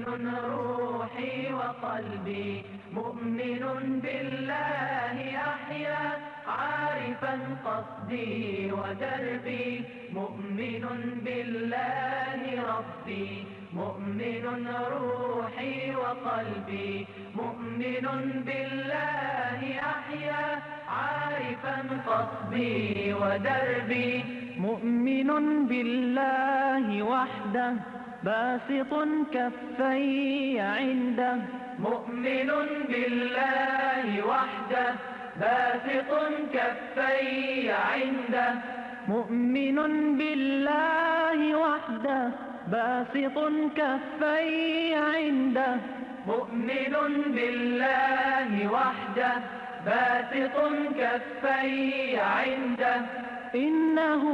مؤمن روحي وقلبي مؤمن بالله أحيا عارفا قصدي ودربي مؤمن بالله ربي مؤمن روحي وقلبي مؤمن بالله أحيا عارفا قصدي ودربي مؤمن بالله وحده باسط كفي عنده مؤمن بالله وحده باسط كفي عنده مؤمن بالله وحده باسط كفي عنده مؤمن بالله وحده باسط كفي عنده إنه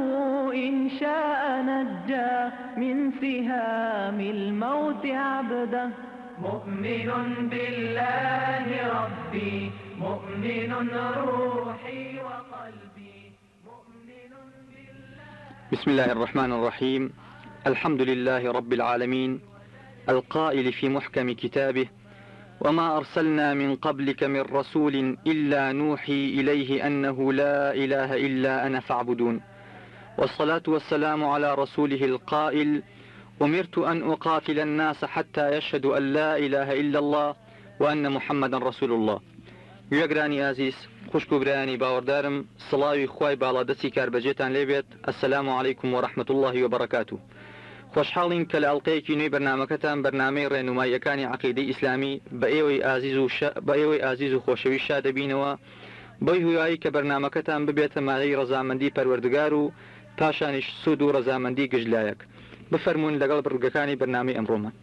إن شاء نجى من سهام الموت عبده مؤمن بالله ربي مؤمن روحي وقلبي مؤمن بالله. بسم الله الرحمن الرحيم. الحمد لله رب العالمين القائل في محكم كتابه: وما أرسلنا من قبلك من رسول إلا نوحي إليه أنه لا إله إلا أنا فاعبدون. والصلاة والسلام على رسوله القائل: أمرت أن أقاتل الناس حتى يشهدوا أن لا إله إلا الله وأن محمدا رسول الله. يقراني عزيز خوشكو براني باوردارم صلاوي خواي بالادسي كاربجيتان ليبيت. السلام عليكم ورحمة الله وبركاته. خوشحاڵین کە لە ئەڵلقەیەکی نوێی بەرنامەکەتان بەرنامەی ڕێنماییەکانی عەقیدەی ئیسلامی بە ئێوەی ئازیز و خۆشەویست شا دەبینەوە بەی هوایی کە بەرنامەکەتان ببێتە مانای ڕەزامەندی پەروەردگار و پاشانیش سود و ڕەزامەندی گشتلایەک. بفەرموون لەگەڵ بڕگەکانی بەرنامەی ئەمڕۆمان.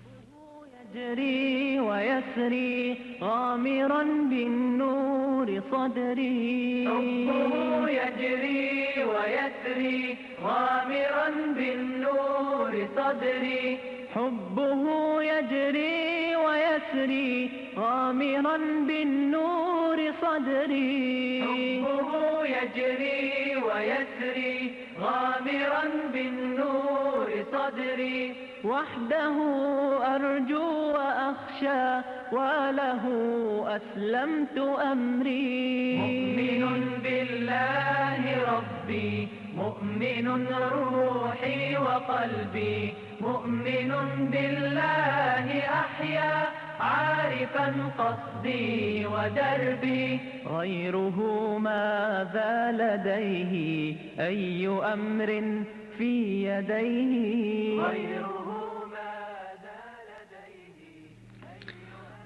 يجري ويسري غامرا بالنور صدري حبه يجري ويسري غامرا بالنور صدري حبه يجري ويسري غامرا بالنور صدري حبه يجري ويسري غامرا بالنور صدري وحده أرجو وأخشى وله أسلمت أمري مؤمن بالله ربي مؤمن روحي وقلبي مؤمن بالله أحيا عارفا قصدي ودربي غيره ماذا لديه أي أمر في يديه غيره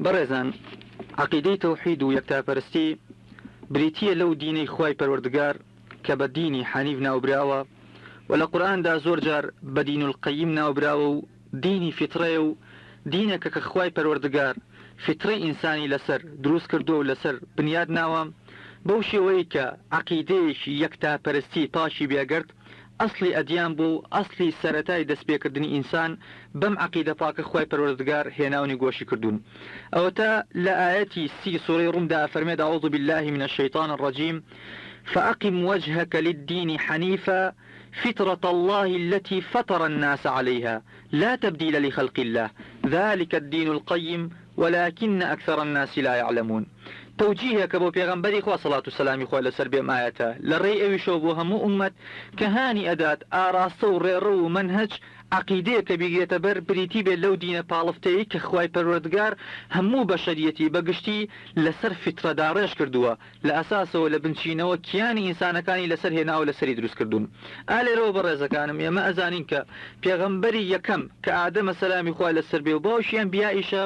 بەڕێزان، عەقیدەی تەوحید و یەکتاپەرستی بریتیە لەو دینەی خوای پەروەردگار کە بە دینی حەنیف ناوبراوە و لە قورئاندا زۆر جار بە دین القەییم ناوبراوە و دینی فیتڕەیە و دینێکە کە خوای پەروەردگار فیتڕەی ئینسانی لەسەر دروست کردووە و لەسەر بنیاد ناوە بەو شێوەیە کە عەقیدەیەکی یەکتاپەرستی پاشی بێگرت ئەسڵی ئەدیان بوو، ئەسڵی سەرەتای دەستپێکردنی ئینسان بەم عەقیدە پاکە خوای پەروەردگار هێناونی گۆشی کردوون. ئەوەتە لە ئایەتی 30 سوورەی ڕوومدا فەرمێت: أعوذ بالله من الشيطان الرجيم فأقم وجهك للدين حنيفا فطرة الله التي فطر الناس عليها لا تبديل لخلق الله ذلك الدين القيم ولكن أكثر الناس لا يعلمون. توجيهك كبو پیغمبری خوا صلاة والسلام خوا لسر بهم آياته لري اوي شوبو همو امت كهاني ادات آراستو ريرو منهج عقیدەیەکە بیگرێتە بەر بریتی بێت لەو دینە پاڵفتەیە کە خوای پەروەردگار هەموو بەشەریەتی بەگشتی لەسەر فترەدا ڕێژ کردووە، لە ئەساسەوە لە بنچینەوە کیانی ئینسانەکانی لەسەر هێناوە لەسەری دروست کردوون. ئالێرەوە بەڕێزەکانم ئێمە ئەزانین کە پێغەمبەری یەکەم کە ئادەمە سەلامی خوا لەسەر بێ و باوشیان بیائیشە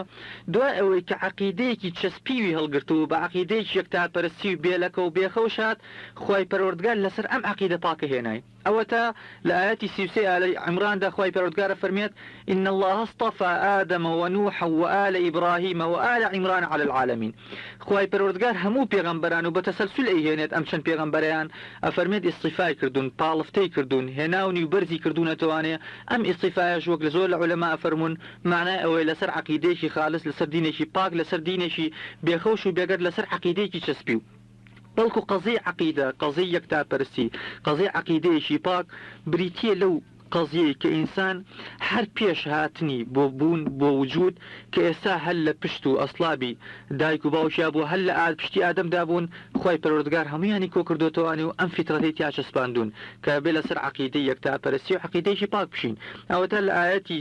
دوای ئەوەی کە عەقیدەیەکی چەسپیوی هەڵگرتووە بە عەقیدەیەکی یەکتاپەرستی و بێلەکە و بێخەوشات خوای پەروەردگار لەسەر ئەم عەقیدە پاکە هێنای. ئەوەتە لە ئاەتی 33 آل عمراندا خوای پەروەردگار فەرمێت: إن الله اصطفى آدم ونوحا وآل إبراهيم وآل عمران على العالمين. خوای پەروەردگار هەموو پێغەمبەران و بەتەسەلسل ئەیهێنێت ئەم چەند پێغەمبەریان ئەفەرمێت ئیستیفای کردوون، پاڵفتەی کردوون، هێناونی و بەرزی کردوونەتەوانێ. ئەم ئیستیفایەش وەک لە زۆر لە عولەما ئەفەرمون معنای ئەوەی لەسەر عەقیدەیەکی خالص، لەسەر دینێکی پاک، لەسەر دینێکی بێخەوش و بێگەر، لەسەر عەقیدەیەکی چەسپی و بەڵکو قەزەی عەقیدە، قەزەی یەکتاپەرستی، قەزەی عەقیدەیەکی پاک بریتیە لەو قەزیەی کە ئینسان هەر پێش هاتنی بۆ بوون بۆ وجود کە ئێستا هەر لە پشت و ئەسڵابی دایک و باوشیا بوو هەر لە پشتی ئادەمدا بوون خۆی پەروەردگار هەمویانی کۆ کردوتەوەوانی و ئەم فیترەتی تیا چەسپاندون کە بێ لەسەر عەقیدەی یەکتاپەرستی و عەقیدەیەکی پاک بشین ئەوەتە لە ئایەتی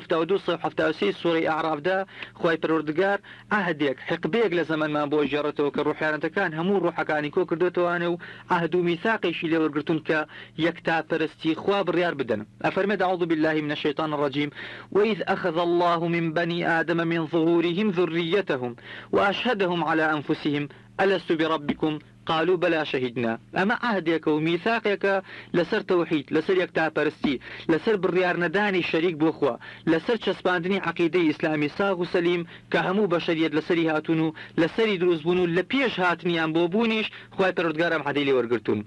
273 سوورەی ئەعرافدا خۆی پەروەردگار ئاهدێک حقبەیەک لە زەمانمان بۆ ژێڕێتەوە کە ڕوحیانەتەکان هەموو ڕوحەکانی کۆ کردوتەوەوانە و عهد و میثاقێکی لێوەرگرتون کە یەکتاپەرستی خوا بڕیار بدەن أفرمد أعوذ بالله من الشيطان الرجيم وإذ أخذ الله من بني آدم من ظهورهم ذريتهم وأشهدهم على أنفسهم ألست بربكم قالوا بلا شهدنا أما عهدك وميثاقك لسر توحيد لسر يكتاپەرستی لسر بڕیار نەدانی شەریک بۆ خوا لسر چەسپاندنی عەقیدەی ئیسلامی ساغ و سەلیم کە هەموو بەشەریەت لەسەری هاتون و لەسەری دروستبوون و لە پێش هاتنیان بۆ بوونیش خوای پەروەردگار ئەم عەدەی لێوەرگرتون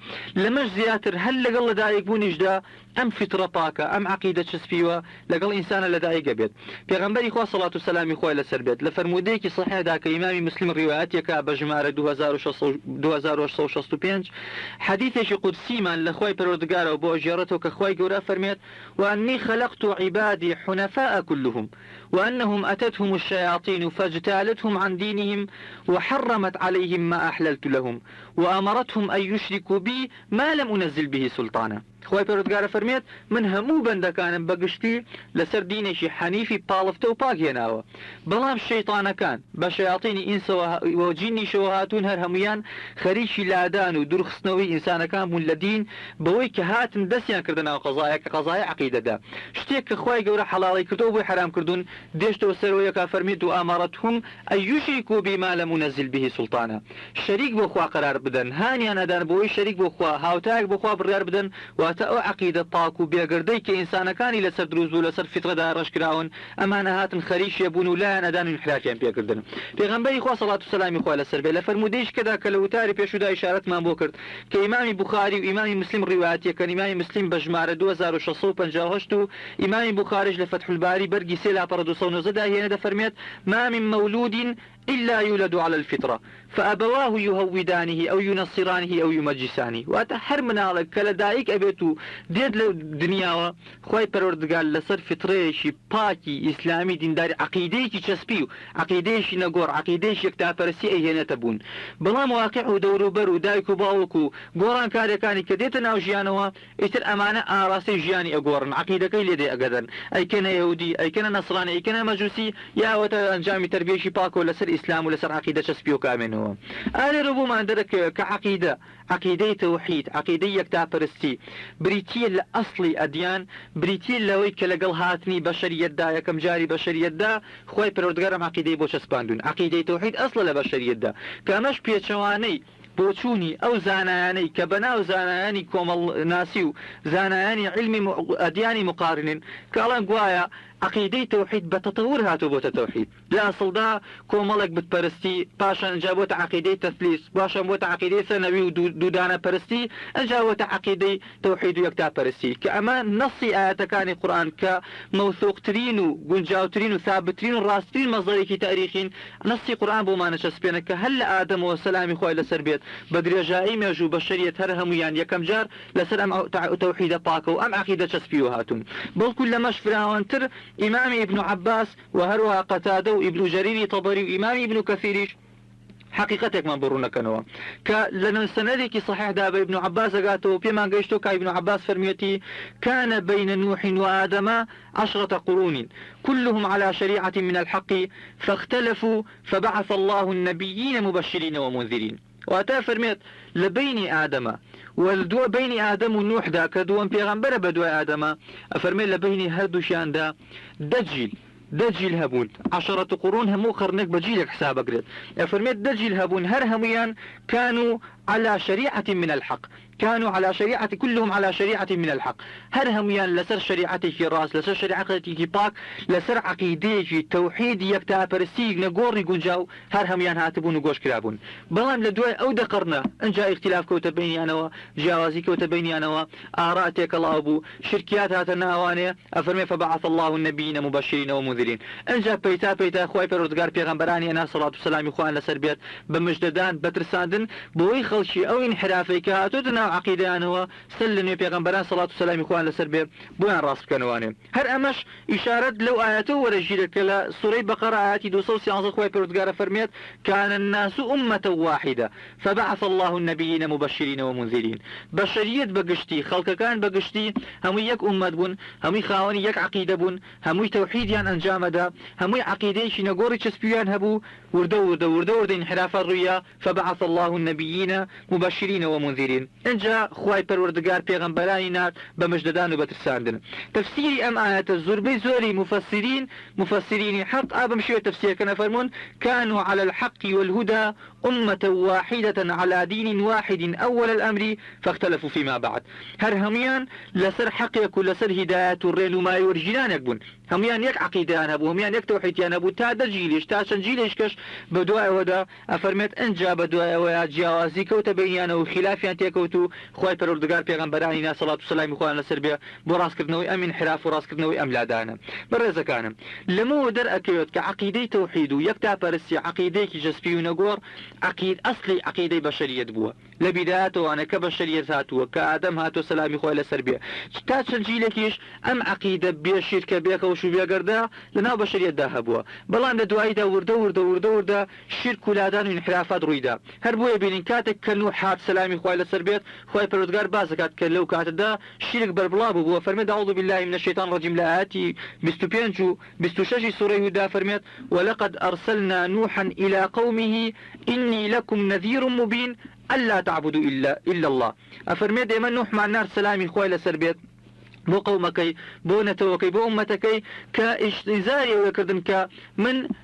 لەمەش زیاتر هەر لەگەڵ لەدایک بوونیشدا ئەم فیترە پاکە ئەم عەقیدە چسپیوە لەگەڵ ئینسانە لەدایکە بێت پێغەمبەری خوا سەڵات و سەلامی خوای لەسەر بێت لە فەرمودەیەکی صحیحدا کە ئیمامی مسلم ڕیوایەتێکە بە ژمارە 2665 حديث قدسي من لخوي پروردگار وبو جارته كخوي جورا فرميت وأني خلقت عبادي حنفاء كلهم وأنهم أتتهم الشياطين فاجتالتهم عن دينهم وحرمت عليهم ما أحللت لهم وأمرتهم أن يشركوا بي ما لم أنزل به سلطانا خوي پروردگار فرميت من همو بندكان بقشتي لسر دينشي حنيفي بالفتو باقيناوا بلام الشيطان كان بشياطين إنس وجيني شوهاتون هر هميان خريشي لادان ودرخصنوي إنسان كان من لدين بوي كهات دسيان كردنا قضايا عقيدة دا شتيك خوي جورا حلالي كردو بوي حرام كردون ديشتو سرويا كفرميت وأمرتهم أن يشركوا بما لم ننزل به سلطانا شريك بخوا قرار بدن هاني أنا دان بوي شريك بخوا هاوتاك بخوا بريار بدن واتأو عقيدة طاكو بيقردي كإنسان كان لسر دروزو لسر فترة دارش كراون أما هات خريش يبونو لا أنا دان انحرافيان بيقردن بيغنبري خوا صلاة والسلام خوا لسر بي لفرموديش كذا كلوتاري بيشو دا إشارة ما بوكرت كإمام بخاري وإمام مسلم رواياتي كان إمام مسلم بجمارة 2658 إمام بخاري لفتح الباري برقي سيلا بردوسون وزدا هنا دا فرميت ما من مولود إلا يولد على الفطرة فأبواه يهودانه أو ينصرانه أو يمجسانه وأتحر من على كالدائك أبيتو ديد الدنيا خواهي پروردگار لسر فطريشي باكي إسلامي دينداري عقيديشي چسبيو عقيديشي نقور عقيديشي اكتافرسي أيهنا تبون بلا مواقع دورو برو دايكو باوكو قوران كاريكاني كديتا ناو جيانوا إتر أمانة آراسي جياني أقورن عقيدة كي لدي أقدن أي كان يهودي أي كان نصراني أي كان مجوسي يا وتا أنجامي تربيشي باكو لسر إسلام ولسر عقيدة چسبيو كامن هو آل ربو ما عندك كعقيدة عقيدة توحيد عقيدة يكتاپەرستی بريتية لأصلي أديان بريتية لوي كلقل هاتني بشرية دا يكم جاري بشرية دا خوي پروردگارم عقيدة بو چسپاندون عقيدة توحيد أصل لبشرية دا كامش بيچواني بوچوني أو زاناني كبناو زاناني كومل ناسيو زاناني علمي أدياني مقارن كالان قوايا عقيدة توحيد بتطور هاتو بوتا توحيد لا أصل دا كوملك بتبرستي باشا انجابوت عقيدة تثليث باشا بوتا عقيدة ثانوي ودودانا برستي انجابوت عقيدة توحيد ويكتا برستي كأما نصي آيات كان القرآن كموثوق ترينو قنجاو ترينو ثابت ترينو راستين مصدريكي تاريخين نصي قرآن بوما نشسبينك كهل آدم وسلامي خوي لسربيت بدري جائي ميجو بشرية هرهم يعني يكم جار لسر توحيد باكو أم عقيدة تسبيو هاتون بل كل مش فراوانتر إمام ابن عباس وهروها قتادة وابن جرير طبري وإمام ابن كثير حقيقتك ما برونا كانوا لأن السندك صحيح داب ابن عباس قاتوا بما قيشتو ابن عباس فرميتي كان بين نوح وآدم 10 قرون كلهم على شريعة من الحق فاختلفوا فبعث الله النبيين مبشرين ومنذرين وأتا فرميت لبين آدم والدو بين آدم ونوح دا كدوان بيغمبر بدو آدم أفرمي لبين هردوشان دا دجيل هبون 10 قرون همو قرنك بجيلك حساب أقرد أفرميت دجيل هبون هرهميان كانوا على شريعة من الحق كانوا على شريعة كلهم على شريعة من الحق هرهميان لسر شريعتي في راس لسر شريعتي في باك لسر عقيدي توحيد يكتاپەرستی نقوري قنجاو هرهميان هاتبون وقوش كرابون بلام لدواء أو دقرنا إن جاء اختلاف كوتا بيني أنا جوازي كوتا بيني أنا آراتك الله أبو شركيات هاتنا هوانية أفرمي فبعث الله النبيين مبشرين ومنذرين إن جاء بيتا خواي پروردگار پیغمبراني أنا صلاة والسلام إخوان لسر بيت بمجددان بترساندن بوي خەڵکی ئەو انحرافەی کە هاتوتە ناو عەقیدەیانەوە سەر لە نوێ پێغەمبەران سەڵات و سەلامی خوان لەسەر بێ بۆیان ڕاست بکەنەوانێ هەر ئەمەش ئیشارەت لەو ئاەتەوە وەرەگیرە کە لە سوورەی بەقەرە ئاەتی 213 خوای پەروەردگارە فەرمێت كان الناس أمة واحدة فبعث الله النبيين مبشرين ومنذرين بشريت بقشتي خلق كان بقشتي هم يك أمة بون هم خاوني يك عقيدة بون هم توحيد يعني أنجام دا هم عقيدة شي نقوري تسبيان هبو وردو انحراف الرؤيا فبعث الله النبيين مبشرين ومنذرين انجا خواي پروردگار پیغمبرانینا بمجددان وبترساندن تفسير ام آيات الزربي زوري مفسرين حق ابم شوية تفسير كان فرمون كانوا على الحق والهدى أمة واحدة على دين واحد أول الأمر فاختلفوا فيما بعد هر هميان لسر حق يكون لسر هداية الرين وما يورجنان يكبون هميان يك عقيدان هبو هميان يك توحيديان هبو تا دجيلش تا شنجيلش كش بدواء ودا أفرمت انجا بدواء ويا جوازي كوتا بينيان وخلافيان تيكوتو خواي پروردگار پیغمبرانينا صلاة والسلام خوان لسر بيا براس كردنوي أم انحراف وراس كردنوي أم لادانا برزا كانم لمو در أكيوت كعقيدي توحيدو يكتا برسي عقيدي كي جسبي ونقور عقيد أصلي عقيدة بشرية بوا لبدايته وأنا كبشرية هاتوا كآدم هاتوا سلامي خوالي سربيا تاتشن جيلكيش أم عقيدة بيا شركة بيا كوشو بيا قردا لنا بشرية داها بوا بلان لدوائي دا وردا شرك ولادان وانحرافات رويدا هربوا يبينين كاتك كنوح هات سلامي خوالي سربيت خوالي پروردگار بازكات كلو كات دا شرك بربلابو بوا فرميت أعوذ بالله من الشيطان الرجيم لآتي 25 سورة يهودا فرميت ولقد أرسلنا نوحا إلى قومه إني لكم نذير مبين ألا تعبدوا إلا الله أفرمي دائما نوح مع النار سلامي خوالي لسربيت بو قومكي بو نتوكي بو أمتكي كإشتزاري ويكردن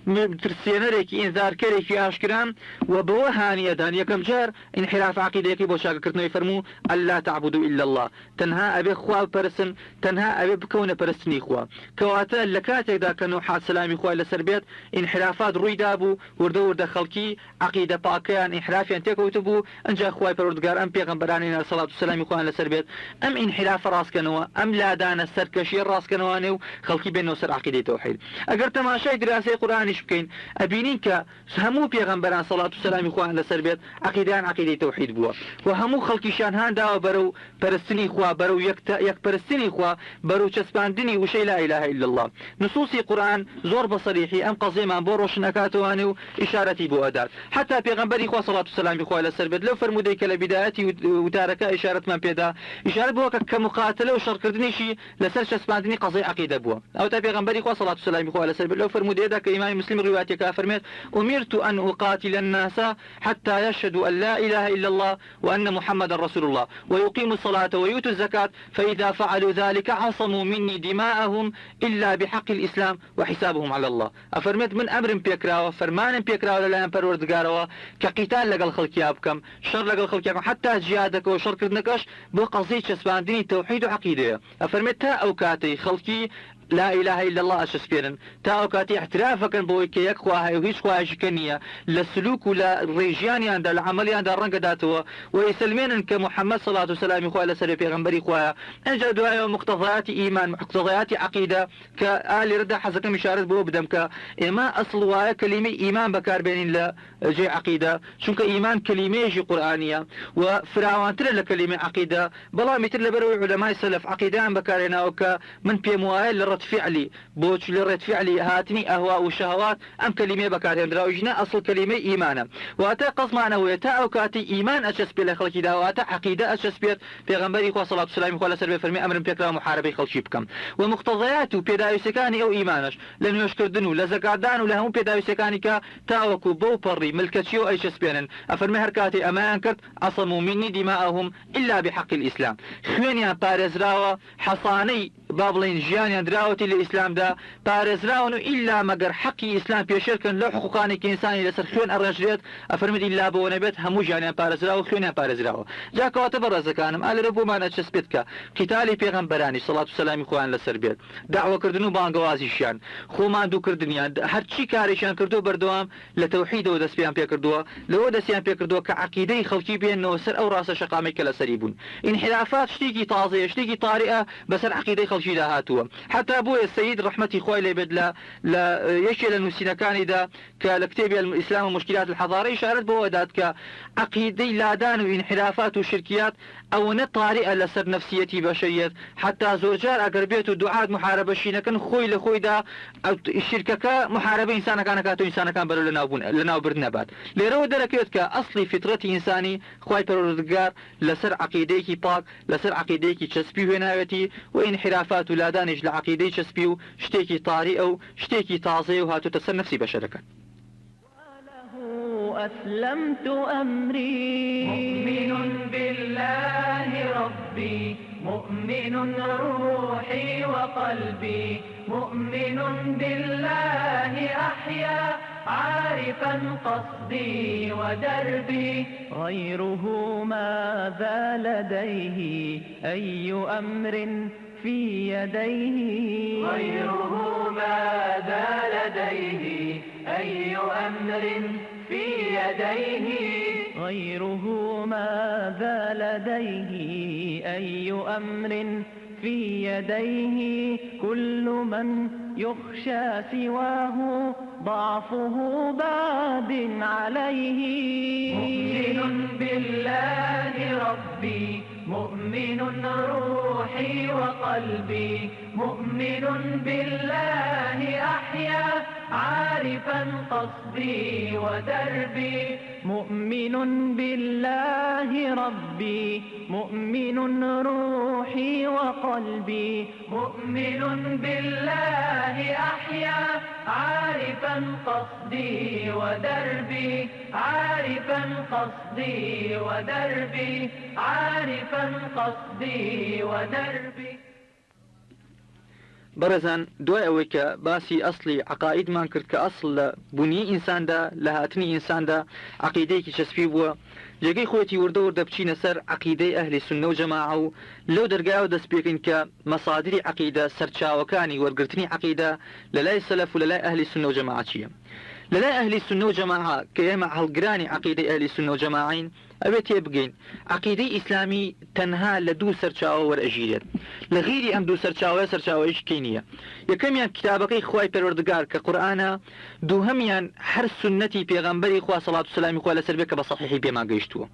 من ترسينريكي إنذار كريكي أشكرام وبوهانية دان يكم جار انحراف عقيديكي بو شاك كردنو يفرمو ألا تعبدوا إلا الله تنها أبي خواه برسن تنها أبي بكون برسني خواه كواتا لكاتك دا كانوا حاد سلامي خواه لسربيت انحرافات روي دابو وردا خلقي عقيدة باكيان انحرافيان تيكوتبو انجا خواه پروردگار ام پیغمبرانينا صلاة والسلام خواه لسربيت ام انحراف راس كانوا ام لا دانا سركشي الراس كانواني خلقي بينه سر عقيدة توحيد اگر تماشای دراسه قرآنش بكين ابينين ك همو پیغمبران صلاة والسلام خواه لسربيت عقيدان عقيدة توحيد بوا وهمو خلقي شان هان داو برو پرستني خواه برو يك پرستني خواه برو چسباندني وشي لا اله الا الله نصوصي قرآن زور بصريحي ام قضي من بوروش نكاتواني اشارتي بو ادات حتى پیغمبري خواه صلاة والسلام خواه لسربيت لو فرموديك لبدايتي وتاركا اشارة من بيدا اشارة بوا كمقاتلة وشركردنيشي لسر چسباندني قضي عقيدة بوا او تا پیغمبري خواه صلاة والسلام خواه لسربيت لو فرموديدا كإمام مسلم رواياتي كافرميت أمرت أن أقاتل الناس حتى يشهدوا أن لا إله إلا الله وأن محمد رسول الله ويقيموا الصلاة ويؤتوا الزكاة فإذا فعلوا ذلك عصموا مني دماءهم إلا بحق الإسلام وحسابهم على الله أفرميت من أمر بيكراوة فرمان بيكراوة للا پروردگاروا كقتال لقل خلقيابكم شر لقل خلقيابكم حتى جهادك وشر كردنكش بقضية چسباندني توحيد وعقيدة أفرميت تا أوكاتي خلقي لا إله إلا الله أشسبيرن تا أوكاتي احترافك بويك يكخواها وهيش خواها شكنية للسلوك ولا الريجياني عند العملي عند الرنق داتوا ويسلمين كمحمد صلى الله عليه وسلم خواه لسلي بيغنبري خواه انجا دعاء مقتضيات إيمان مقتضيات عقيدة كآل ردا حزك مشارة بو بدمك إما أصل وآية كلمة إيمان بكار بين لا جي عقيدة شنك إيمان كلمة يجي قرآنية وفراوان ترى لكلمة عقيدة بلا مثل لبروي علماء السلف عقيدة بكارنا وك من بيموائل رد فعلي بوش لرد فعلي هاتني أهواء وشهوات أم كلمة بكارهم دراوجنا أصل كلمة إيمانا وأتا قص معنوية تا أوكاتي إيمان أشس بلا خلقي دا وأتا عقيدة أشس بيت پیغمبري خواه صلاة والسلام خواه لسر بفرمي أمر بيكرا محاربي خلقي بكم ومقتضياته بيدايو سكاني أو إيمانش لأنه يشكردنو لزقادان ولهم بيدايو سكاني كا تاوكو بو بري ملكتشيو أي شس بينن أفرمي هركاتي أما أنكرت عصموا مني دماءهم إلا بحق الإسلام خوينيان بارزراوة حصاني بابلين جيانيان دراوتي للإسلام دا بارزراونو إلا مقر حقي إسلام بيشركن لو حقوقاني كإنساني لسر خوين الرجليت أفرمد إلا بونبت همو جانيان بارزراو خوينيان بارزراو جاكو أتبرز كانم قال ربو ما نتشسبتك قتالي بيغمبراني صلاة والسلام خوان لسر بيت دعوة كردنو بانقوازيشان خو ماندو كردنيان هرچي كاريشان كردو بردوام لتوحيد ودسبيان بيكردوا لو دسيان بيكردوا كعقيدة خلقي بين نوسر أو راس شقامي كلا سريبون انحرافات شتيكي طازية شتيكي طارئة بس العقيدة خلقي دا هاتوا حتى هەتا بۆیە سەید ڕەحمەتی خۆی لێبێت لە یەکێ لە نووسینەکانیدا کە لە کتێبی الئیسلام و مشکلات الحەضارە ئیشارەت بەوە دات کە عەقیدەی لادان و ئینحرافات و شرکیات ئەوەنە طاریئە لەسەر نەفسیەتی بەشەریەت حتا زۆرجار ئەگەر بێت و دوعات محارەبەشی نەکەن خۆی لە خۆیدا شرکەکە محارەبە ئینسانەکان ئەکات و ئینسانەکان بەرەو لەناوبرد نەبات. لێرەوە دەرەکەوێت کە ئەسڵی فیترەتی ئینسانی خوای پەروەردگار لەسەر عەقیدەیەکی پاک لەسەر عەقیدەیەکی چەسپی هێناوێتی و ئینحرافات و لادانیش لە عەقیدەی چەسپی و شتێکی طاریئە و شتێکی تازەیە و هاتوتە سەر نەفسی بەشەرەکان. أسلمت أمري مؤمن بالله ربي مؤمن روحي وقلبي مؤمن بالله أحيا عارفا قصدي ودربي غيره ماذا لديه أي أمر في يديه غيره ماذا لديه أي أمر في يديه غيره ماذا لديه أي أمر في يديه كل من يخشى سواه ضعفه باد عليه مؤمن بالله ربي مؤمن روحي وقلبي مؤمن بالله أحيا عارفا قصدي ودربي مؤمن بالله ربي مؤمن روحي وقلبي مؤمن بالله أحيا عارفا قصدي ودربي عارفا قصدي ودربي عارفا قصدي ودربي. بەڕێزان دوای ئەوەی کە باسی ئەسڵی عقائیدمان کرد کە ئەسڵ لە بوونی ئینساندا لە هاتنی ئینساندا عقیدەیەکی چەسپی بووە جێگەی خۆتی وردە بچینە سەر عقیدەی ئەهلی سوننە و جەماعە و لەو دەرگایەوە دەست پێکەین کە مەسادری عقیدە سەرچاوەکانی وەرگرتنی عقیدە لە لای سەلەف و لە لای ئەهلی سوننە و جەماعە چییە. لە لای ئەهلی سوننە و جەماعە کە ئێمە هەڵگرانی عقیدەی ئەهلی سوننە و جەماعین ئەبێت تێبگەین عقیدەی ئیسلامی تەنها لە دوو سەرچاوە وەرئەژیرێت لە غیری ئەم دوو سەرچاوەیە سەرچاوەیەکی نییە. یەکەمیان کتابەکەی خوای پەروەردگار کە قورئانە، دووهەمیان هەر سوننەتی پێغەمبەری خوا سەڵات و سەلامی خوا لەسەر بێت کە بە سەحیحی پێمان گەیشتووە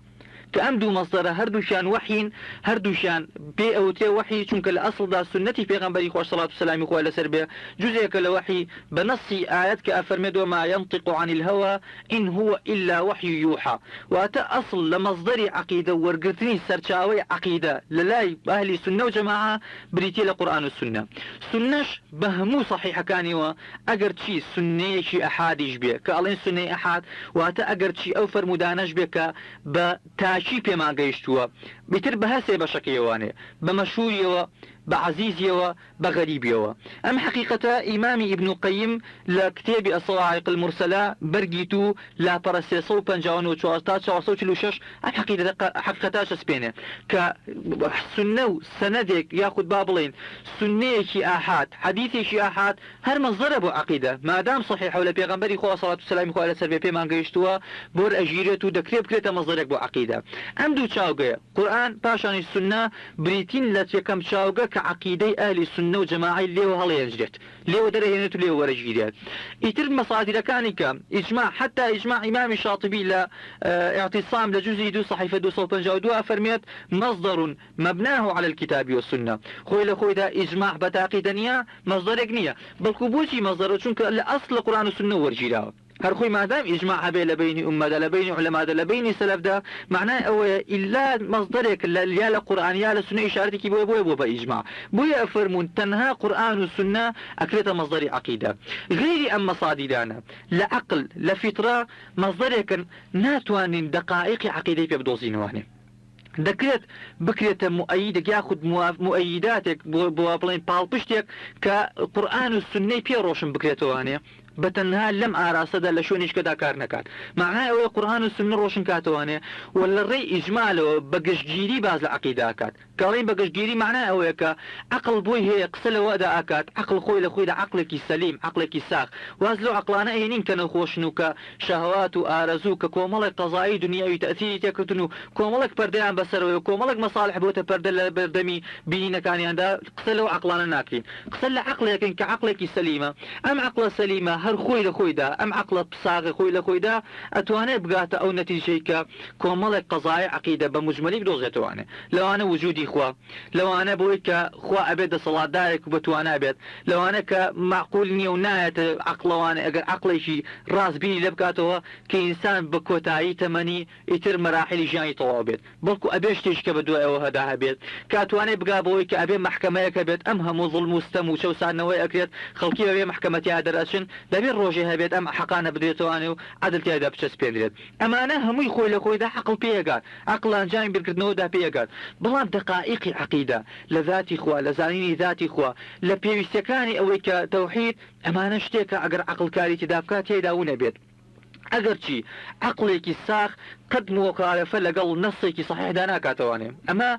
کە ئەم دوو مەصدەرە هەردووشیان وحین هەردووشیان پێ ئەوتێ وحی چونکە لە ئەسڵدا سوننەتی پێغەمبەری خوا سەڵات و سەلامی خوا لەسەر بێ جزئێکە لە وحی بە نەسی ئاەت کە ئەفەرمێت وما ينطق عن الهوى إن هو إلا وحي يوحى واتە ئەسڵ لە مەصدەری عقیدە وەرگرتنی سەرچاوەی عقیدە لە لای ئەهلی سوننە و جەماعە بریتیە لە قورئان و سوننە. سوننەش بە هەموو صحیحەکانیەوە ئەگەر چی سوننەیەکی ئەحادیش بێ کە ئەڵێن سوننەی ئەحاد واتە ئەگەر چی ئەو فەرمودانەش بێ کە بە تاچی پێمان گەیشتووە بیتر بە هەسێ بەشەکەیەوانێ بە مەشهوریەوە بە عزیزیەوە بە غەریبیەوە. ئەم حقیقەتە ئیمامی ئیبن قەیم لە کتێبی الصواعق المرسلە بەرگیت و لاپەڕە 354 تا 446 ئەم حقیقەتە چەسپێنێ کە سوننە و سەنەدێک یاخود با بڵێن سوننەیەکی ئاحاد حەدیثێکی ئاحاد هەر مەصدەرە بۆ عەقیدە مادام صحیحە و لە پێغەمبەری خوا سەڵات و سەلامی خوا لەسەر بێ پێمان گەیشتووە بۆر ئەژیرێت و دەکرێت بکرێتە مەصدەرێک بۆ عەقیدە. ئەم دوو چاوگەیە قورئان پاشانی سوننە بریتین لە یەکەم چاوگە کە عقیدەی ئەهلی سوننە و جەماعەی لێوە هەڵەیەنجرێت لێوە دەرەهێنێت و لێوە وەرەگیرێت. ئیتر مەسادیرەکانی کە ئیجماع حتا ئیجماع ئیمامی شاطبی لە اعتصام لە جوزی 2 صحیفە 252 فەرمێت مەصدر مبناه على الكتاب والسنة خۆی لە خۆیدا ئیجماع بە تاقیدە نییە مەصدرێک نییە بەڵکو بۆچی مەصدرە چونکە لە ئەسڵ لە قورئان و سوننە وەرگیراوە هەر خۆی مادام ئیجماع هەبێ لە بینی ئومەدا لە بینی عولەمادا لە بینی سەلەفدا معنای ئەوەیە ئیلا مەصدرێک یا لە قورئان یا لە سوننە ئیشارەتێکی بۆ بە ئیجماع بۆیە ئەفەرمون تەنها قورئان و سوننە ئەکرێتە مەصدەری عەقیدە. غیری ئەم مەصادیرانە لە عەقل لە فیترە مەصدرێکن ناتوانین دەقائیقی عەقیدەی پێ بدۆزینەوانێ دەکرێت بکرێتە مؤیدێک یاخود مؤیداتێک بۆ بڵێن پاڵپشتێک کە قورئان و سوننەی پێ ڕۆشن بکرێتەوانێ بەتەنها لەم ئاراسەدا لە شوێنیشکەدا کار نەکات معنای ئەوەیە قورئان و سنە ڕۆشن کاتەوانێ و لە ڕێی ئیجمالەوە بە گەشتگیری باز لە عەقیداکات کەڵین بە گەشتگیری معنای ئەوەیە کە عەقڵ بۆی هەیە قسە لەوەدا ئاکات عەقڵ خۆی لە خۆیدا عەقڵێکی سەلیم عەقڵێکی ساخ واز لەو عەقڵانە ئەهێنین کە نەخۆشن و کە شەهەوات و ئارەزوو کە کۆمەڵێک قەزایی دنیاوی تەئثیری تێکردن و کۆمەڵێک پەردەیان بەسەرەوە و کۆمەڵێک مەساڵح بۆتە پەردە لە بەردەمی بینینەکانیاندا قسە لەو عەقڵانە ناکەین قسە لە عەقڵێکن کە عەقڵێکی سەلیمە ئەم عەقڵە سەلیمە هەر خۆی لە خۆیدا ئەم عەقڵە ساغی خۆی لە خۆیدا ئەتوانێت بگاتە ئەو نەتیجەی کە کۆمەڵێک قەزای عەقیدە بە مجمەلی بدۆزێتوانێ لەوانە وجودی خوا لەوانە بۆی کە خوا ئەبێت دەسەڵاتدارێک و بەتوانە بێت لەوانە کە معقول نییە و نایەتە عەقڵەوانە ئەگەر عەقڵێکی ڕاستبینی لێ بکاتەوە کە ئینسان بە کۆتایی تەمەنی ئیتر مەراحلی ژیانی تەواو بێت بەڵکو ئەبێ شتێک کە بەدوایەوە هەدا هەبێت کاتوانێت بگا بەوەی کە ئەبێ محکەمەیەکە بێت ئەم هەموو ظڵم و ستەم و چەوسانەوەی ئەکرێت خەڵکی بەبێ محکەمەتیا دەرەچن دەبێت ڕۆژێ هەبێت ئەم حەقانە بدرێتوانێ و عەدڵ تیایدا بچەسپێنرێت ئەمانە هەمووی خۆی لە خۆیدا عەقڵ پێیەگات عەقڵ ئەنجامی بیرکردنەوەدا پێیەگات بەڵام دقائقی عەقیدە لە ذاتی خوا لە زانینی ذاتی خوا لە پێویستەکانی ئەوەی کە تەوحید ئەمانە شتێکە ئەگەر عەقڵکاری تێدا بکات تێیدا ون نەبێت ئەگەر چی عەقڵێکی ساخ قەت مخالفە لەگەڵ نەسێکی صحیحدا ناکاتەوانێ ئەمە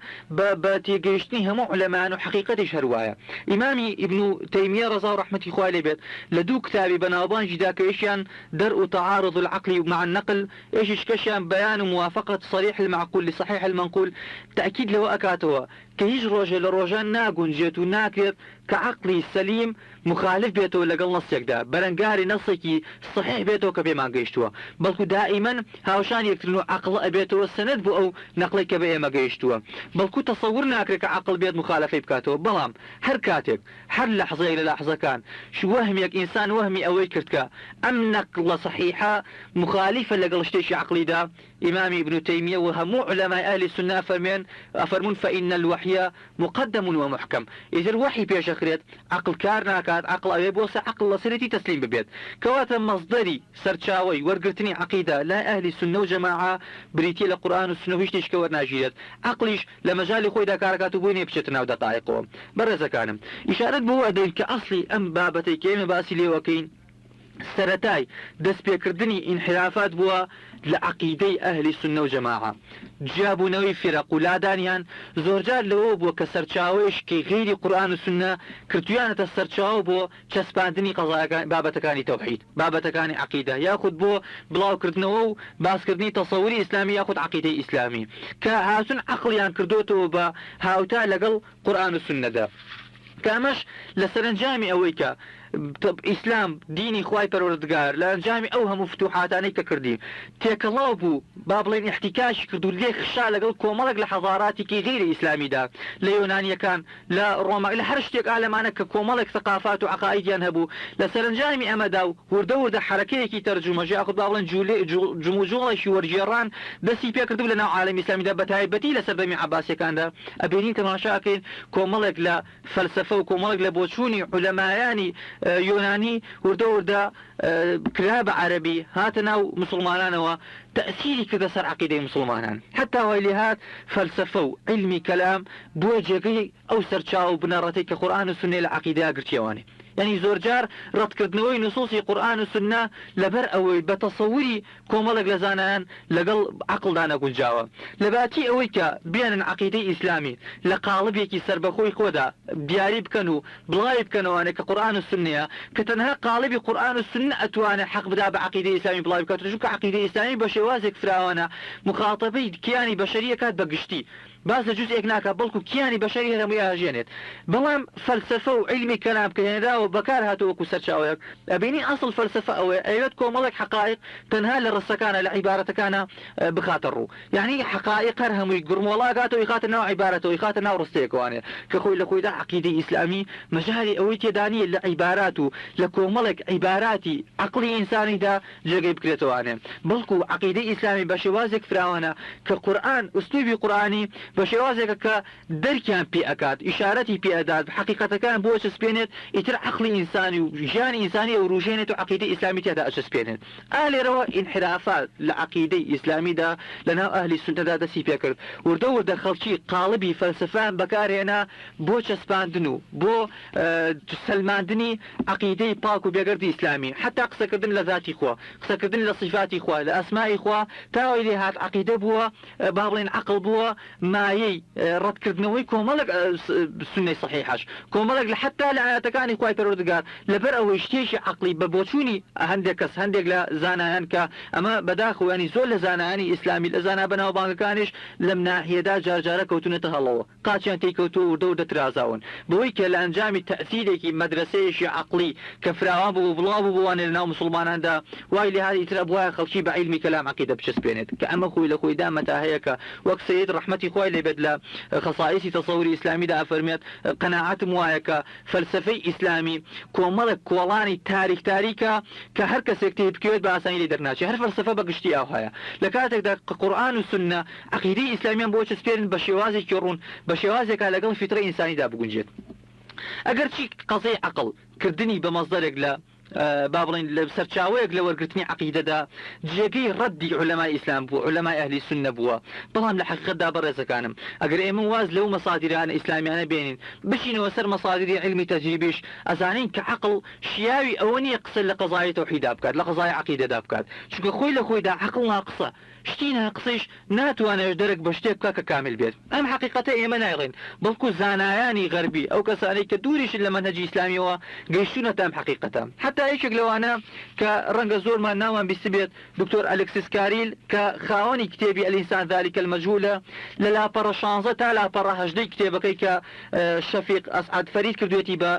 بە تێگەیشتنی هەموو عولەمان و حەقیقەتیش هەروایە ئیمامی ئیبن تەیمیە ڕەزا و ڕەحمەتی خوای لێ بێت لە دوو کتابی بەناوبانجیدا کە یەکیان دەرء تعارض العقل مع النقل ئێشیش کەشیان بەیان و موافقة صريح المعقول لصحيح المنقول تأكيد لەوە ئەکاتەوە کە هیچ ڕۆژێ لە ڕۆژان ناگونجێت و ناکرێت کە عەقڵی سەلیم مخالف بێتەوە لەگەڵ نەسێکدا بەرەنگاری نەسێکی صحیح بێتەوە کە پێمان گەیشتووە بەڵکو دائیمەن هاوشان یەکترن و عەقڵ ئەبێتەوە سەنەد بۆ ئەو نەقڵی کە بە ئێمە گەیشتووە بەڵکو تەسەور ناکرێت کە عەقڵ بێت مخالفەی بکاتەوە بەڵام هەر کاتێک هەر لەحظەیەک لە لەحظەکان وەهمێک ئینسان وەهمی ئەوەی کرد کە ئەم نەقڵە صحیحە مخالفە لەگەڵ شتێکی عەقلیدا إمام ابن تيمية وهمو علماء أهل السنة أفرمون فإن الوحي مقدم ومحكم إذا الوحي بيش أخريت عقل كارنا كات عقل أبي بوسع عقل لصيرتي تسليم ببيت كواتا مصدري سرچاوي ورقرتني عقيدة لا أهل السنة وجماعة بريتي لقرآن والسنة ويش نشكور ناجيات عقليش لمجال خوي دا كاركاتو بويني بشتنا ودقائقهم برزا كانم إشارة بهو أدين كأصلي أم بابتي كيم باسي لي وكين سەرەتای دەستپێکردنی ئینحرافات بووە لە عەقیدەی ئەهلی سونە و جەماعە جیابوونەوەی فیرەق و لادانیان زۆرجار لەوە بووە کە سەرچاوەیەشکی غەیری قورئان و سونە کردویانەتە سەرچاوە بۆ چەسپاندنی بابەتەکانی تەوحید بابەتەکانی عەقیدە یاخود بۆ بڵاوکردنەوە و باسکردنی تەسەووری ئیسلامی یاخود عەقیدەی ئیسلامی کە هاتون عەقڵیان کردوتەوە بە هاوتا لەگەڵ قورئان و سونەدا کامەش لە سەرنجامی ئەوەی کە ئیسلام دینی خوای پەروەردگار لە ئەنجامی ئەو هەموو فتوحاتانەی کە کردی تێکەڵاو بوو با بڵێن احتیکاش کرد و لێ خشا لەگەڵ کۆمەڵێک لە حەضاراتێکی غیری ئیسلامیدا لە یۆنانیەکان لە ڕۆما لە هەر شتێک ئالەمانە کە کۆمەڵێک ثقافات و عەقائیدیان هەبوو لە سەرنجامی ئەمەدا و وردە وردە حرەکەیەکی تەرجومەژە یاخود با بڵێن جموجۆڵێکی وەرگێڕان دەستی پێکردو لە ناو عالەمی ئیسلامیدا بە تایبەتی لە سەردەمی عەباسیەکاندا ئەبینین تەماشاکەین کۆمەڵێک لە فەلسەفە و کۆمەڵێک لە بۆچوونی عولەمایانی یۆنانی وردە وردە کرا بە عەرەبی هاتە ناو مسلمانانەوە تأثيري كذا سر عقيدة مسلمان حتى ويلي هات فلسفة وعلمي كلام بوجهي أو سرچاو بنارتي كقرآن والسنة العقيدة قرتيواني يعني زورجار رد كردنوي نصوصي قرآن والسنة لبر أوي بتصوري كومالك لزانان لقل عقل دانا قنجاوة لباتي أوي كبيان عقيدة إسلامي لقالبي كي سربخوي خودا دياري بكنو بلاي بكنو أنا كقرآن والسنة كتنها قالبي قرآن والسنة أتوانا حق بدا بعقيدة إسلامي بلاي بكنو تجوك عقيدة إسلامي بشوازك فراوانا مخاطبي كياني بشرية كات بقشتي باز جزء ناكا بلكو كياني بشري هذا مياجينت بلام فلسفة وعلمي كلام كيانا وبكار هاتو وكو سرشاويك أبيني أصل فلسفة أو أيوتكو ملك حقائق تنها للرسكانة لعبارة كان بخاطرو يعني حقائق هرهم يقرم والله قاتو يخاطرنا عبارته يخاطرنا ورستيكواني كخوي لخوي دا عقيدة إسلامي مجالي أويتي داني لعباراته لكو ملك عباراتي عقلي إنساني دا جاقي بكريتواني بلكو عقيدة إسلامي بشوازك فراوانا كقرآن أسلوبي قرآني بە شێوازێکە کە دەرکیان پێ ئەکات ئیشارەتی پێدات حقیقەتەکان بۆ چەسپێنێت ئیتر عقلی ئینسانی و ژیانی ئینسانی ئەو ڕوژێنێت و عقیدەی ئیسلامی تێدا ئەچەسپێنێت لێرەوە ئینحرافات لە عقیدەی ئیسلامیدا لەناو ئەهلی سونەدا دەستی پێکرد وردە خەڵکی قاڵبی فەلسفەیان بەکارهێنا بۆ چەسپاندن و بۆ سەلماندنی عقیدەی پاک و بێگەردی ئیسلامی حتا قسەکردن لە ذاتی خوا قسەکردن لە صفاتی خوا لە ئەسمای خوا تاوەی لێ هات عقیدە بووە با بڵێن عقل بووە مایەی ڕەتکردنەوەی کۆمەڵک سنەی صحیحەش کۆمەڵک لە حتا لە ئاياتەکانی خوای پەروەردگار لەبەر ئەوەی شتێکی عقلی بە بۆچوونی هەندێک کەس هەندێک لە زانایان کە ئەمە بەداخوانی زۆر لە زانایانی ئیسلامی لە زانا بەناوبانگەکانیش لەم ناحیەدا جارجارە کەوتونەتە هەڵەوە قاچیان تێکەوتووە وردە و دەترازاون بۆی کە لە ئەنجامی تەثیرێکی مەدرسەیەشی عقلی کە فراوان بوو بڵاو بووانێ لەناو مسلماناندا وای لێ هادی ترە بووە خەڵکی بە عیلمی کەلام عقیدە بچەسپێنێت کە ئەمە خۆی لە خۆیدا مەتاهەیەکە وەک سەید ڕەحمەتی خوای لێبێت لە خەسائیسی تەسەووری ئیسلامیدا ئەفەرمێت قەناعەتم وایە کە فەلسفەی ئیسلامی کۆمەڵک کۆڵانی تاریکە کە هەر کەسێک تێ بکەوێت بە ئاسانی لێ دەرناچێت هەر فەلسفە بە گشتی ئەوهەیە لە کاتێکدا قورئان و سنە عقیدەی ئیسلامیان بۆ چەسپێنن بە شێوازێکی ڕوون بە شێوازێکە لەگەڵ فیترە ئینسانیدا بگونجێت ئەگەر چی قەزەی عقل کردنی بە مەزدەرێک لە با بڵین لە سەرچاوەیەک لە وەرگرتنی عقیدەدا جێگەی ڕەدی عولەمای ئیسلام بوو عولەمای ئەهلی سونە بووە بەڵام لە حەقیقەتدا بەڕێزەکانم ئەگەر ئێمە واز لەو مەسادیرانە ئیسلامیانە بێنین بچینەوە سەر مەسادیری علمی تەجریبیش ئەزانین کە عقل شیاوی ئەوە نییە قسە لە قەزای تەوحیددا بکات لە قەزای عقیدەدا بکات چونکە خۆی لە خۆیدا عقل ناقسە شتی ناقسەیش ناتوانێت دەرک بە شتێک بکە کە کامل بێت ئەم حقیقەتە ئێمە نایڵێن بەڵکو زانایانی غەربی ئەو کەسانەی کە دووریشن لە مەنهەجی ئیسلامیەوە گەیشتونەتە ئەم حقیقەتە حتا یەکێک لەوانە کە ڕەنگە زۆرمان ناوان بیست بێت دکتۆر ئەلێکسیس کاریل کە خاوەنی کتێبی ئەلئینسان ذلک المەجهولە لە لاپەڕە 16 تا لاپەڕە 18 کتێبەکەی کە شەفیق ئەسعەد فەرید کردوێتی بە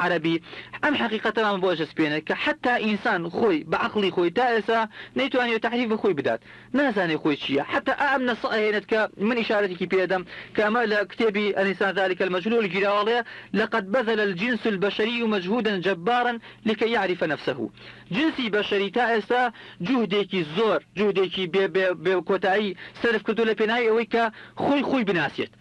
عەرەبی ئەم حقیقەتەمان بۆ ئەجەسپێنێت کە حتا ئینسان خۆی بە عەقڵی خۆی تا ئێستا نەیتوانێت تەحریف بە خۆی بدات نازانێ خۆی چییە حتا ئەم نەسە ئەهێنێت کە من ئیشارەتێکی پێدەم کە ئەمە لە کتێبی ئەلئینسان ذلک المەجهول گیراوەڵەیە لقد بذل الجنس البشري مجهودا جبارا لكي يعرف نفسه جنسی بەشەری تا ئێستا جوهدێکی زۆر جوهدێکی بێ کۆتایی سەرف کردو لە پێناوی ئەوەی کە خۆی بناسێت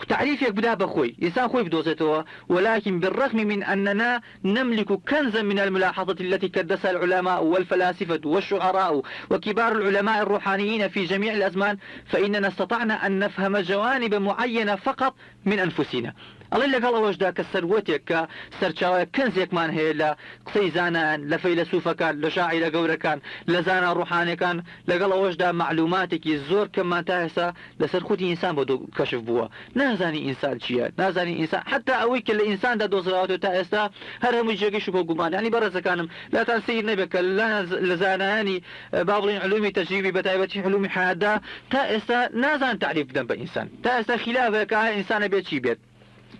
تعريفك بدا بخوي إنسان خوي بدوزته ولكن بالرغم من أننا نملك كنزا من الملاحظة التي كدسها العلماء والفلاسفة والشعراء وكبار العلماء الروحانيين في جميع الأزمان فإننا استطعنا أن نفهم جوانب معينة فقط من أنفسنا الله لقال وجدا كسروتك كسرچاوه كنزيكمان هي لا قصي زانان لا فيلسوفه كان لا شاعر غوره كان لا زانا روحاني كان لقال وجدا معلوماتك زور كما تاسا لسرخوتي انسان بدو كشف بوا نازاني انسان شيء نازاني انسان حتى اويك الانسان ده دوزراته تاسا هر مجيك شو غمان يعني برز كانم لا تنسي نبك لا لزاناني بابلين علومي تجريبي بتايبتي علومي حاده تاسا نازان تعريف ذنب انسان تاسا خلافك انسان بيت بيت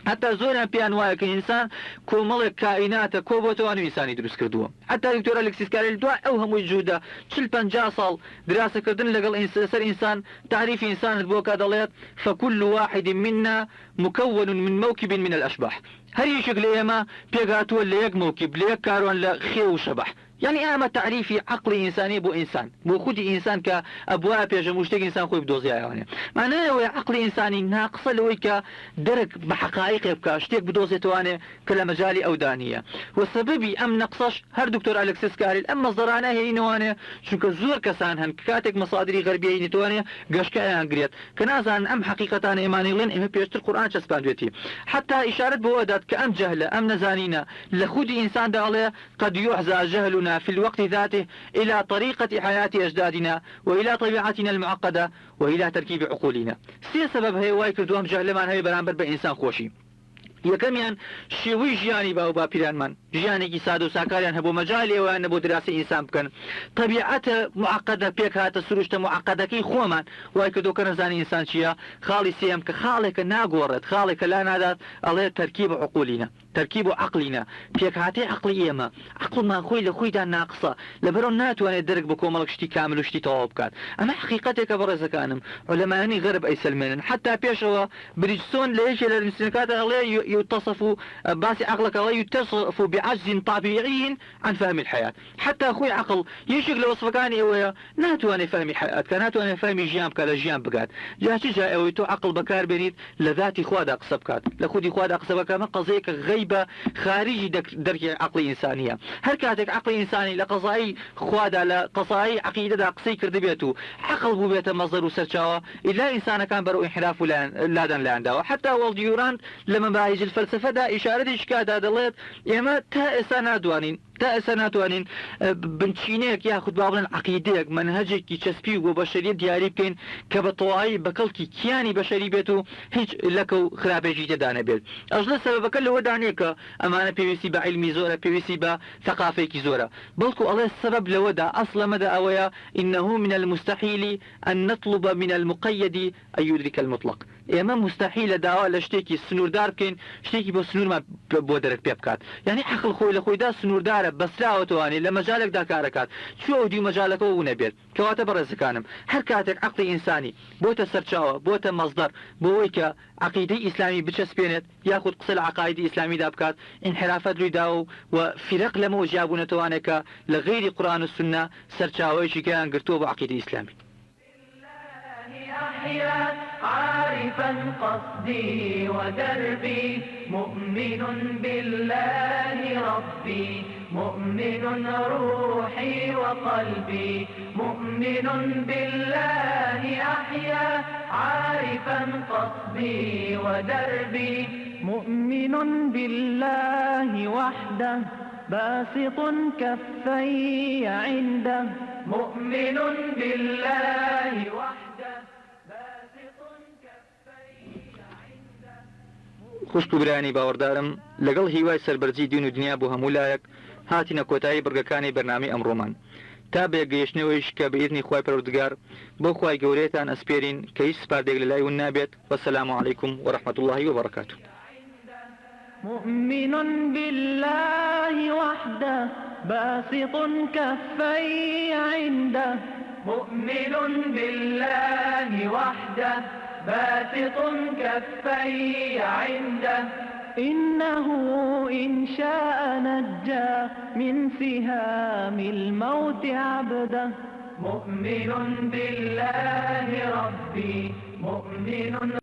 حتى زۆریان پێیان وایە کە ئینسان کۆمەڵێک کائیناتە کۆ بۆ توانێت ئینسانی دروست کردووە حتا دکتۆر ئەلێکسیس کاریل دوای ئەو هەمووی جوودە 40-50 ساڵ دراسەکردن لەگەڵ سەر ئینسان تعریفی ئینسانت بۆ کە دەڵێت فكل واحد منا مكون من موكب من الأشباح هەر یەکێک لە ئێمە پێگاتووە لە یەک موکب لە یەک کاروان لە خێ و شەبح يعني أما تعريفي عقلي إنساني بو إنسان بو خودي إنسان كأبواب بيجا مشتاق إنسان خوي بدوزي يعني معناه هو عقلي إنساني ناقصة لوي كدرك بحقائق يبقى اشتيك بدوزي تواني كلا مجالي أو دانية والسببي أم نقصش هر دكتور أليكسيس كاريل أما الزرانة هي نواني شنك زور كسان هن كاتك مصادري غربية نتواني قشكا قريت كنازان أم حقيقتان إيماني لين إما بيشتر القرآن شسبان دويتي حتى إشارة بوادات كأم جهلة أم نزانينا لخودي إنسان دالي قد يحزى جهلنا في الوقت ذاته إلى طريقة حياة أجدادنا وإلى طبيعتنا المعقدة وإلى تركيب عقولنا سبب هي وايك دوام جهلمان هي برامبر بإنسان خوشي یەکەمیان شێوەی ژیانی باو باپیرانمان ژیانێکی سادە و ساکاریان هەبوو مەجای ئێوەیان نەبوو دراسی ئینسان بکەن طبیعەتە معقدە پێک هاتە سروشتە معقدەکەی خۆمان وای کە دۆکە نەزانی ئینسان چییە خاڵی سێم کە خاڵێکە ناگۆڕێت خاڵێکە لا نادات ئەڵێ تەرکیب عقولینە تركيب عقلنا بيك هاتي عقلي إما عقل ما خوي لخوي ناقصة لبرون ناتواني درك بكوملك شتي كامل وشتي توابكات أما حقيقتك برز كانم علماء غرب أي سلمان حتى بيشوا بريجسون ليش للمسلمات يتصف باس عقلك الله يتصف بعجز طبيعي عن فهم الحياة. حتى أخوي عقل يشغل وصفكاني أويا ناتو أنا فهمي حياة ناتو أنا فهمي جيام كلا جيام بقات جاء أوي تو عقل بكار بنيت لذاتي خواد أقصبكات لخودي خواد أقصبك ما قضيك غيبة خارجي درك عقل إنسانية هر كاتك عقل إنساني لقضاي خواد لقضاي عقيدة أقصي كردبيته عقل بوبيت مصدر وسرشاوة إلا إنسان كان برو انحراف لادن لعنده حتى والديورانت لما بايج الفلسفة دا إشارة إشكاد هذا الليت إما تأسى ناتوانين بنشينيك ياخد بابنا عقيديك منهجك يشسبي وبشرية دياري بكين كبطوائي بكلكي كياني بشري بيتو هيج لكو خرابي جيدة دانا بيت أجل السبب كله ودانيك أمانة بيوسي بعلمي زورة بيوسي بثقافي زورة بلكو الله السبب لودا أصل مدى أويا إنه من المستحيل أن نطلب من المقيد أن يدرك المطلق إما مستحيل دعوة لشتيكي السنور دار بكين شتيكي بو سنور ما بودرك بيبكات يعني حق خوي لخوي دا سنور دار بس لا وتواني لما جالك دا كاركات شو أودي مجالك ونبيت كواتا برز كانم هر كاتك عقلي إنساني بوتا سرچاوة بوتا مصدر بويكا عقيدة إسلامي بتشسبينت ياخد قصة العقائد إسلامي دابكات انحرافات ريداو وفرق لما جابونا توانك لغير قرآن السنة سرچاوة شكاين قرتوه بعقيدة إسلامي أحيا عارفا قصدي ودربي مؤمن بالله ربي مؤمن روحي وقلبي مؤمن بالله أحيا عارفا قصدي ودربي مؤمن بالله وحده باسط كفي عنده مؤمن بالله وحده باسط كفي عنده خوشک و برانی باوەڕدارم لەگەڵ هیوای سەربەرزی دین و دنیا بۆ هەموو لایەک هاتینە کۆتایی بڕگەکانی بەرنامەی ئەمڕۆمان تا بێگەیشتنەوەیش کە بە ئیذنی خوای پەروەردگار بۆ خوای گەورەیەتان ئەسپێرین کە هیچ سپاردێک لە لای ون نابێت وەسەلام عەلەیکوم وەرەحمەتوڵڵاهی وبەڕەکاتوه. مؤمن بالله وحده باسط كفي عنده مؤمن بالله وحده باسط كفي عنده إنه إن شاء نجى من سهام الموت عبده مؤمن بالله ربي مؤمن